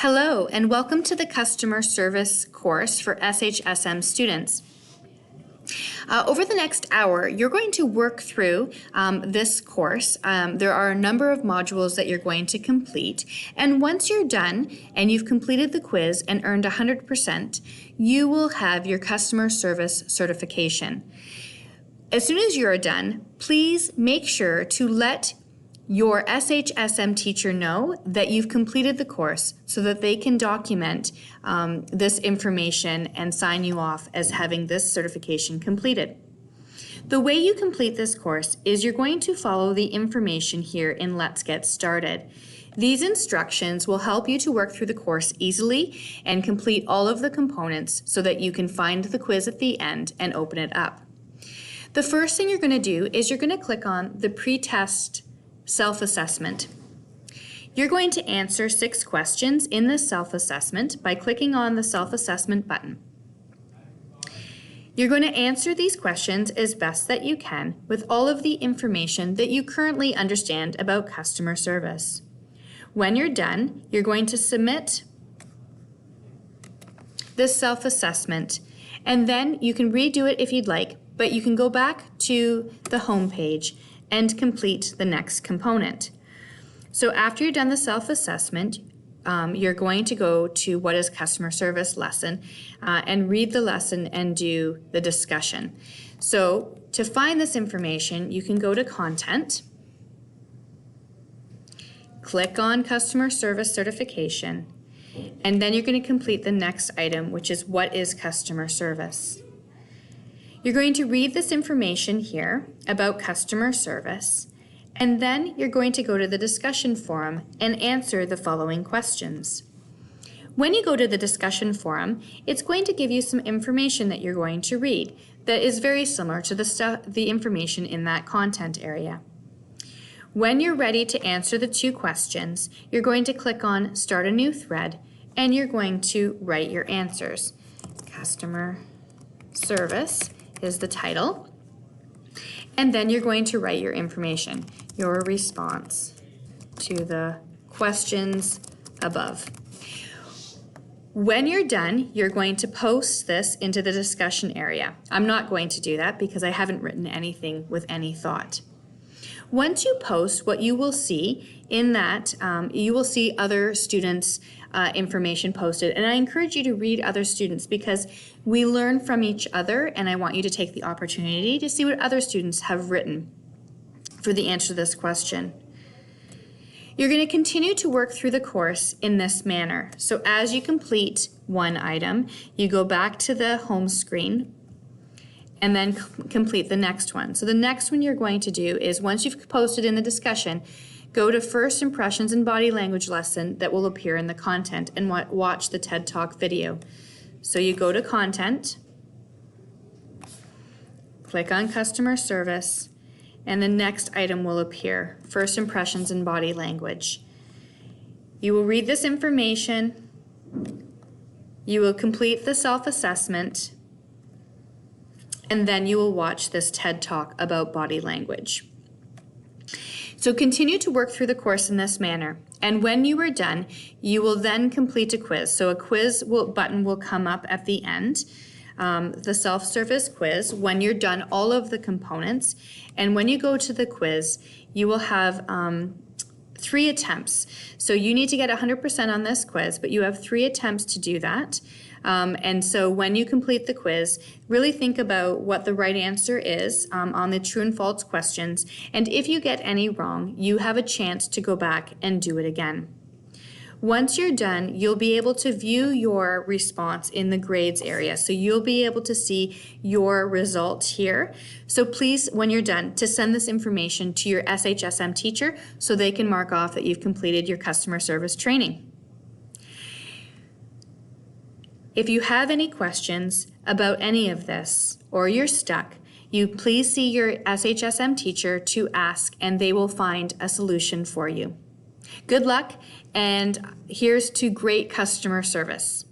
Hello, and welcome to the Customer Service course for SHSM students. Over the next hour, you're going to work through this course. There are a number of modules that you're going to complete, and once you're done and you've completed the quiz and earned 100%, you will have your customer service certification. As soon as you're done, please make sure to let your SHSM teacher know that you've completed the course so that they can document this information and sign you off as having this certification completed. The way you complete this course is you're going to follow the information here in Let's Get Started. These instructions will help you to work through the course easily and complete all of the components so that you can find the quiz at the end and open it up. The first thing you're going to do is you're going to click on the pre-test self-assessment. You're going to answer 6 questions in this self-assessment by clicking on the self-assessment button. You're going to answer these questions as best that you can with all of the information that you currently understand about customer service. When you're done, you're going to submit this self-assessment, and then you can redo it if you'd like, but you can go back to the home page and complete the next component. So after you've done the self-assessment, you're going to go to What is Customer Service lesson and read the lesson and do the discussion. So to find this information, you can go to Content, click on Customer Service Certification, and then you're going to complete the next item, which is What is Customer Service? You're going to read this information here about customer service, and then you're going to go to the discussion forum and answer the following questions. When you go to the discussion forum, it's going to give you some information that you're going to read that is very similar to the information in that content area. When you're ready to answer the 2 questions, you're going to click on Start a New Thread, and you're going to write your answers. Customer Service is the title, and then you're going to write your information, your response to the questions above. When you're done, you're going to post this into the discussion area. I'm not going to do that because I haven't written anything with any thought. Once you post, what you will see in that, you will see other students' information posted. And I encourage you to read other students because we learn from each other, and I want you to take the opportunity to see what other students have written for the answer to this question. You're going to continue to work through the course in this manner. So as you complete one item, you go back to the home screen and then complete the next one. So the next one you're going to do is, once you've posted in the discussion, go to First Impressions and Body Language lesson that will appear in the content and watch the TED Talk video. So you go to Content, click on Customer Service, and the next item will appear, First Impressions and Body Language. You will read this information, you will complete the self-assessment, and then you will watch this TED Talk about body language. So continue to work through the course in this manner, and when you are done, you will then complete a quiz. So a quiz button will come up at the end, the self-service quiz, when you're done all of the components. And when you go to the quiz, you will have 3 attempts. So you need to get 100% on this quiz, but you have 3 attempts to do that. And so when you complete the quiz, really think about what the right answer is on the true and false questions. And if you get any wrong, you have a chance to go back and do it again. Once you're done, you'll be able to view your response in the grades area. So you'll be able to see your result here. So please, when you're done, to send this information to your SHSM teacher so they can mark off that you've completed your customer service training. If you have any questions about any of this or you're stuck, you please see your SHSM teacher to ask, and they will find a solution for you. Good luck, and here's to great customer service.